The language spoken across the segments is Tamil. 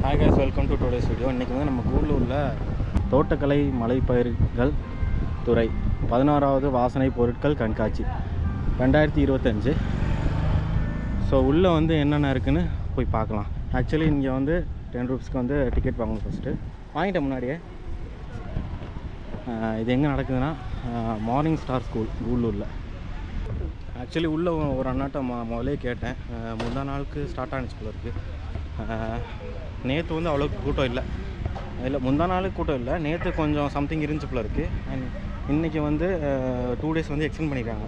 Hi guys, welcome to today's video. இன்றைக்கி வந்து நம்ம கூடலூரில் தோட்டக்கலை மலைப்பயிர்கள் துறை 16வது வாசனை பொருட்கள் கண்காட்சி 2025. ஸோ உள்ளே வந்து என்னென்ன இருக்குதுன்னு போய் பார்க்கலாம். ஆக்சுவலி இங்கே வந்து 10 ரூபீஸ்க்கு வந்து டிக்கெட் வாங்கணும். ஃபஸ்ட்டு வாங்கிட்டேன் முன்னாடியே. இது எங்கே நடக்குதுன்னா மார்னிங் ஸ்டார் ஸ்கூல் கூடலூரில். ஆக்சுவலி உள்ளே ஒரு அண்ணாட்ட முதலே கேட்டேன். முந்தா நாளுக்கு ஸ்டார்ட் ஆனிச்சு போல இருக்குது. நேற்று வந்து அவ்வளோக்கு கூட்டம் இல்லை, முந்தா நாளுக்கு கூட்டம் இல்லை, நேற்று கொஞ்சம் சம்திங் இருந்துச்சு போல இருக்குது. அண்ட் இன்றைக்கி வந்து 2 டேஸ் வந்து எக்ஸ்டெண்ட் பண்ணியிருக்காங்க.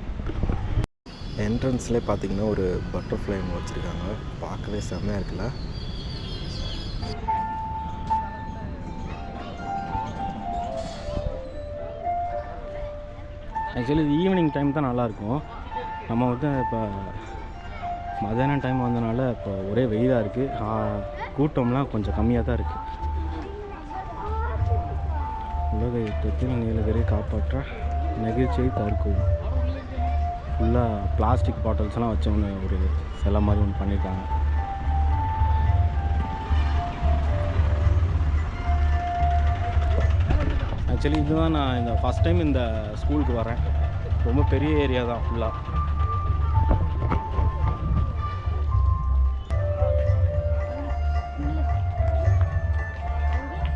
என்ட்ரன்ஸ்லேயே பார்த்தீங்கன்னா ஒரு பட்டர்ஃப்ளை வச்சுருக்காங்க. பார்க்கவே செம்மையாக இருக்குல்ல. ஆக்சுவலி இது ஈவினிங் டைம் தான் நல்லாயிருக்கும். நம்ம வந்து இப்போ மத்தியானம் டைம் வந்தனால இப்போ ஒரே வெயிலாக இருக்குது. கூட்டம்லாம் கொஞ்சம் கம்மியாக தான் இருக்குது. உலக யுத்தத்தில் நீலகிரி காப்பாற்ற நெகிழ்ச்சியை தவிர்க்கும். ஃபுல்லாக பிளாஸ்டிக் பாட்டில்ஸ்லாம் வச்சு ஒன்று ஒரு சிலை மாதிரி ஒன்று பண்ணியிருக்காங்க. ஆக்சுவலி இதுதான் நான் இந்த ஃபஸ்ட் டைம் இந்த ஸ்கூலுக்கு வரேன். ரொம்ப பெரிய ஏரியா தான் ஃபுல்லாக.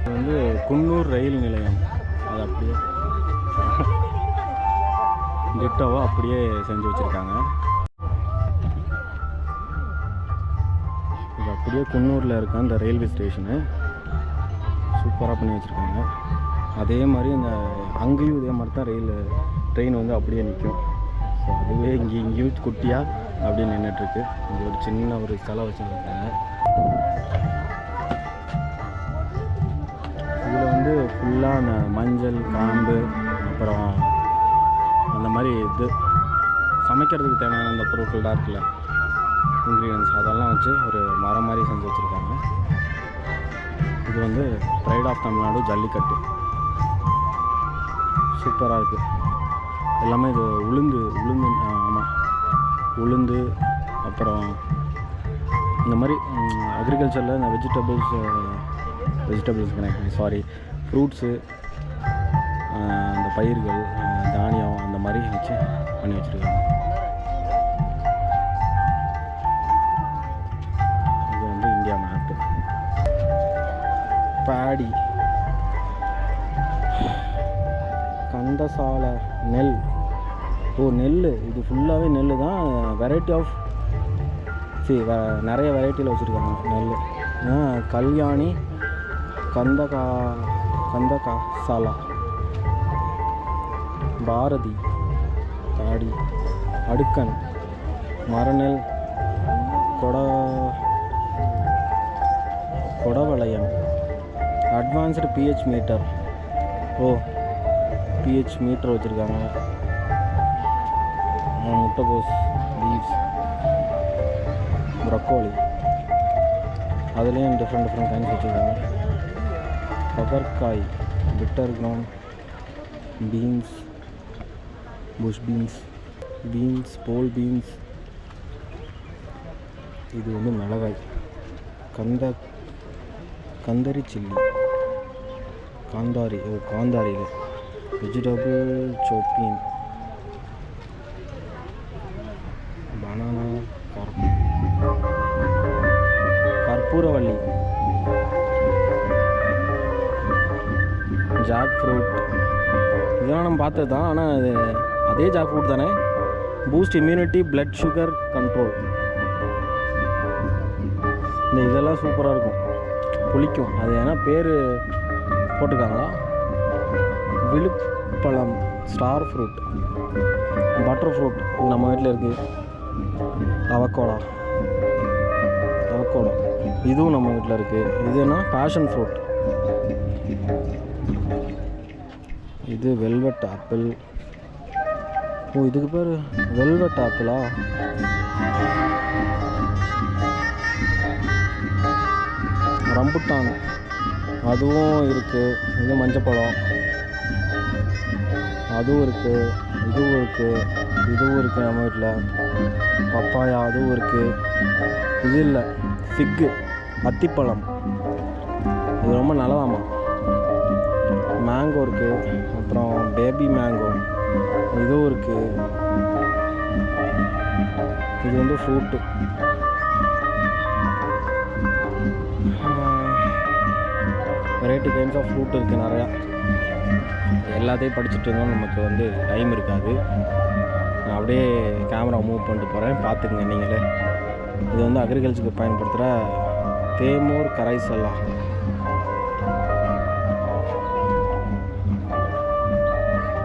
இது வந்து குன்னூர் ரயில் நிலையம். அது அப்படியே டிட்டோவாக அப்படியே செஞ்சு வச்சுருக்காங்க. இது அப்படியே குன்னூரில் இருக்க அந்த ரயில்வே ஸ்டேஷனு சூப்பராக பண்ணி வச்சுருக்காங்க. அதே மாதிரி இந்த அங்கேயும் இதே மாதிரி தான் ட்ரெயின் வந்து அப்படியே நிற்கும். ஸோ அதுவே இங்கேயும் குட்டியாக அப்படியே நின்றுட்டுருக்கு. இங்கே ஒரு சின்ன ஒரு சிலை வச்சுருக்காங்க. இதில் வந்து ஃபுல்லாக அந்த மஞ்சள் காம்பு அப்புறம் அந்த மாதிரி இது சமைக்கிறதுக்கு தேவையான அந்த பொருட்கள்லாம் இருக்குல்ல, இன்க்ரீடியன்ஸ், அதெல்லாம் வச்சு ஒரு மரம் மாதிரி செஞ்சு வச்சுருக்காங்க. இது வந்து ப்ரைட் ஆஃப் தமிழ்நாடு ஜல்லிக்கட்டு. சூப்பராக இருக்குது. எல்லாமே இது உளுந்து ஆமாம், உளுந்து அப்புறம் இந்த மாதிரி அக்ரிகல்ச்சரில் இந்த வெஜிடபிள்ஸ் ஃப்ரூட்ஸு, அந்த பயிர்கள், தானியம், அந்த மாதிரி வச்சு பண்ணி வச்சுருக்காங்க. இது வந்து இந்தியா மேப்பு. பேடி, கந்தசாலை, நெல். நெல், இது ஃபுல்லாகவே நெல் தான். வெரைட்டி ஆஃப் நிறைய வெரைட்டியில் வச்சுருக்காங்க நெல். கல்யாணி, கந்தகாசாலா, பாரதி, தாடி, அடுக்கன், மரநெல், கொடவளையம், advanced pH meter. PH meter வச்சுருக்காங்க. முட்டைகோஸ், லீவ்ஸ், ப்ரக்கோலி, அதுலேயும் டிஃப்ரெண்ட் கைண்ட்ஸ் வச்சுருக்காங்க. பகற்காய், bitter gourd, beans, bush beans, pole beans. இது வந்து மிளகாய், கந்தரி சில்லி, காந்தாரியில் வெஜிடபிள் சோப்பின், பனானா, கற்பூரவள்ளி, ஜாக் ஃப்ரூட். இதெல்லாம் நம்ம பார்த்தது தான், ஆனால் அது அதே ஜாக் ஃப்ரூட் தானே. Boost immunity, blood sugar control. இதெல்லாம் சூப்பராக இருக்கும், புளிக்கும். அது ஏன்னா பேர் போட்டிருக்காங்களா. விழுப்பழம், ஸ்டார் ஃப்ரூட், பட்டர் ஃப்ரூட், இது நம்ம வீட்டில் இருக்குது. அவக்கோடா, இதுவும் நம்ம வீட்டில் இருக்குது. இதுனா பேஷன் ஃப்ரூட். இது வெல்வெட் ஆப்பிள். இதுக்கு பேர் வெல்வெட் ஆப்பிளா? ரம்புட்டான், அதுவும் இருக்குது. இது மஞ்சப்பழம், அதுவும் இருக்குது. இதுவும் இருக்குது நம்ம வீட்டில். பப்பாயா, அதுவும் இருக்குது. இது இல்லை, ஃபிக்கு, அத்திப்பழம், இது ரொம்ப நல்லதாம்மா. மேங்கோ இருக்குது, அப்புறம் பேபி மேங்கோ இதுவும் இருக்குது. இது வந்து fruit. Variety kinds of fruit இருக்குது நிறையா. எல்லாத்தையும் படிச்சுட்டு இருந்தோம், நமக்கு வந்து டைம் இருக்காது. நான் அப்படியே கேமரா மூவ் பண்ணிட்டு போகிறேன், பார்த்துக்குங்க நீங்களே. இது வந்து அக்ரிகல்ச்சருக்கு பயன்படுத்துகிற தேமூர் கரைசலா.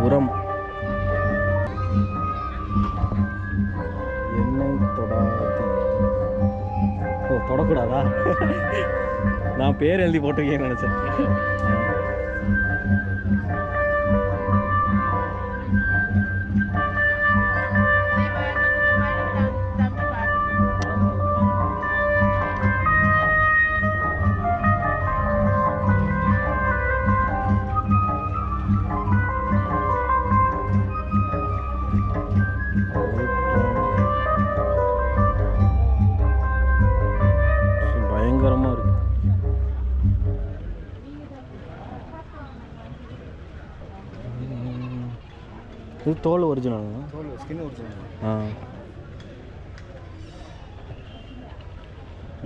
உரம். எண்ணெய் தொடாது. ஓ, தொடக்கூடாதா? நான் பேர் எழுதி போட்டிருக்கேன்னு நினச்சேன். பயங்கரமாக இருக்கு. இது தோல் ஒரிஜினல். தோல் ஸ்கின் ஒரிஜினல்.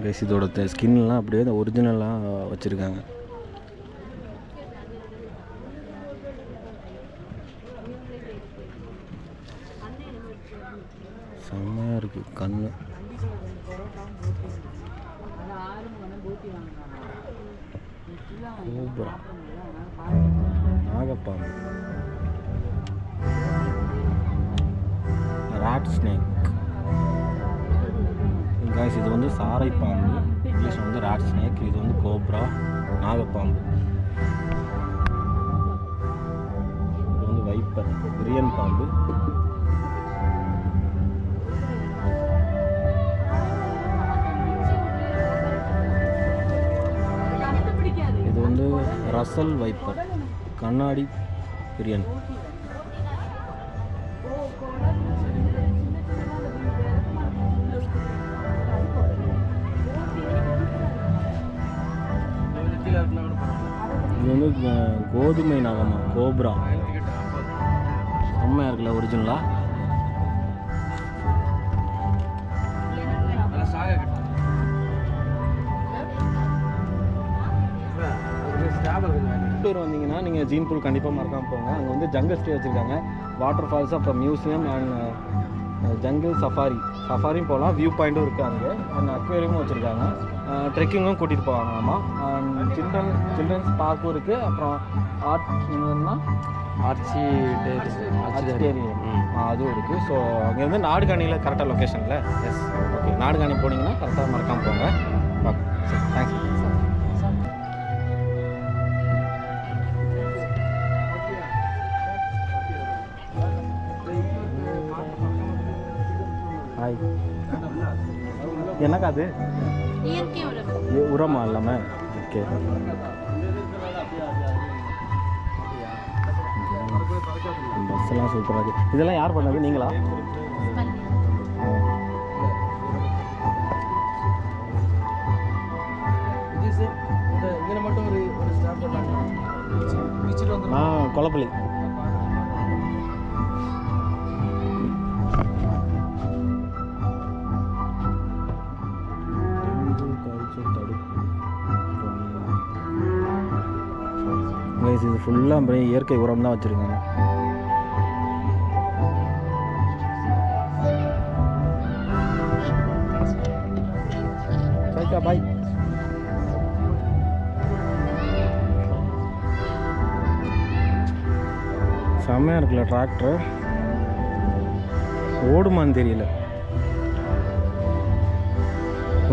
கைஸ் இதோட ஸ்கின்லாம் அப்படியே இந்த ஒரிஜினலாக வச்சுருக்காங்க. செம்மையாக இருக்குது. கண்ணு கோப்ரா, நாகப்பாம்பு, ராட் ஸ்னேக். கைஸ் இது வந்து சாரை பாம்பு, இங்கிலீஷில் வந்து ராட் ஸ்னேக். இது வந்து கோப்ரா, நாகப்பாம்பு. இது வந்து வைப்பர், பிரியன் பாம்பு. இது வந்து ரசல் வைப்பர், கண்ணாடி பிரியன். இது வந்து கோதுமை நாகமா, கோப்ரா. செம்மையாக இருக்குல்ல ஒரிஜினலா. டூர் வந்தீங்கன்னா நீங்கள் ஜீன் பூல் கண்டிப்பாக மறக்காமல் போங்க. அங்கே வந்து ஜங்கல் ஸ்டே வச்சுருக்காங்க, வாட்டர் ஃபால்ஸ், அப்புறம் மியூசியம் அண்ட் ஜங்கிள் சஃபாரியும் போகலாம். வியூ பாயிண்ட்டும் இருக்குது அங்கே. அண்ட் அக்வேரியமும் வச்சுருக்காங்க. ட்ரெக்கிங்கும் கூட்டிகிட்டு போவாங்களாமா. அண்ட் சில்ட்ரன்ஸ் பார்க்கும் இருக்குது. அப்புறம் ஆர்ச்சிடேரியம் அதுவும் இருக்குது. ஸோ அங்கேருந்து நாடுகாணியில் கரெக்டாக லொக்கேஷனில். S, okay. நாடுகாணி போனீங்கன்னா கரெக்டாக மறக்காமல் போங்க. சரி, தேங்க்ஸ். ஹாய். என்னக்கா அது? உரமா இல்லாமல்? ஓகே. பஸ்ஸெல்லாம் சூப்பராக இருக்குது. இதெல்லாம் யார் பண்ணது, நீங்களா? கொலப்பள்ளி. இது ஃபுல்லாக இயற்கை உரம் தான் வச்சுருக்காங்க. சரிக்கா, பாய். செம்மையாக இருக்குல்ல டிராக்டர். ஓடுமான்னு தெரியல,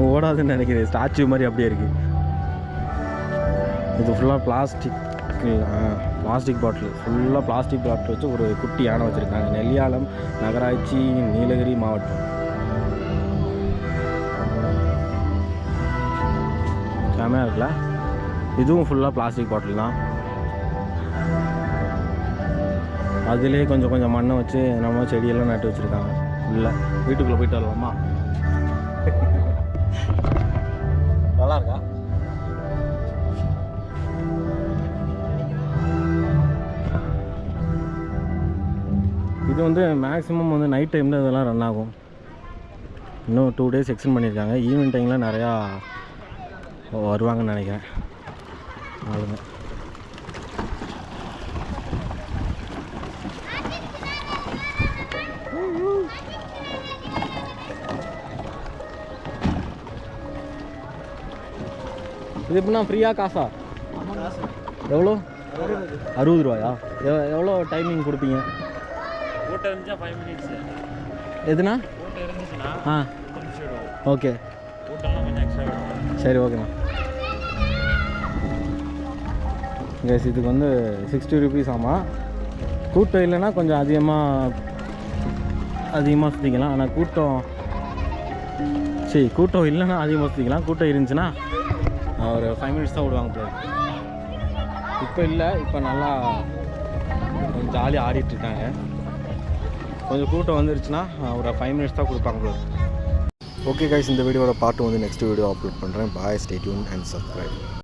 ஓடாதுன்னு நினைக்கிறேன். ஸ்டாச்சு மாதிரி அப்படியே இருக்குது. இது ஃபுல்லாக பிளாஸ்டிக் பாட்டில், ஃபுல்லாக பிளாஸ்டிக் பாட்டில் வச்சு ஒரு குட்டி யானை வச்சுருக்காங்க. நெல்லியாலம் நகராட்சி, நீலகிரி மாவட்டம். செமையாக இருக்குல்ல. இதுவும் ஃபுல்லாக பிளாஸ்டிக் பாட்டில் தான். அதிலே கொஞ்சம் கொஞ்சம் மண்ணை வச்சு நம்ம செடியெல்லாம் நட்டு வச்சுருக்காங்க. இல்லை, வீட்டுக்குள்ளே போயிட்டு வரலாமா? நல்லா இருக்கா? இது வந்து மேக்ஸிமம் வந்து நைட் டைமில் இதெல்லாம் ரன் ஆகும். இன்னும் 2 days எக்ஸ்டெண்ட் பண்ணியிருக்காங்க. ஈவினிங் டைமில் நிறையா வருவாங்கன்னு நினைக்கிறேன். அவ்வளோதான். இது எப்படின்னா ஃப்ரீயா காசா? எவ்வளோ? 60 ரூபாயா? எவ்வளோ டைமிங் கொடுப்பீங்க? கூட்டம் இருந்துச்சா 5 minutes. எதுனா? கூட்டம் இருந்துச்சுன்னா ஆ ஓகே. கூட்டம்லாம் கொஞ்சம் எக்ஸ்ட்ரா விடுவோம். சரி ஓகேண்ணா. கேஸ் இதுக்கு வந்து 60 rupees ஆமாம். கூட்டம் இல்லைன்னா கொஞ்சம் அதிகமாக சுற்றிக்கலாம். ஆனால் கூட்டம் இல்லைன்னா அதிகமாக சுற்றிக்கலாம். கூட்டம் இருந்துச்சுன்னா ஒரு 5 minutes தான் விடுவாங்க போல. இப்போ இல்லை, இப்போ நல்லா கொஞ்சம் ஜாலியாக ஆடிட்டுருக்காங்க. கொஞ்சம் கூட்டம் வந்துருச்சுன்னா ஒரு 5 minutes தான் கொடுப்பாங்க போல. ஓகே கைஸ், இந்த வீடியோட பார்ட் வந்து நெக்ஸ்ட் வீடியோ அப்லோட் பண்ணுறேன். பாய், ஸ்டே டியூன் அண்ட் சப்ஸ்கிரைப்.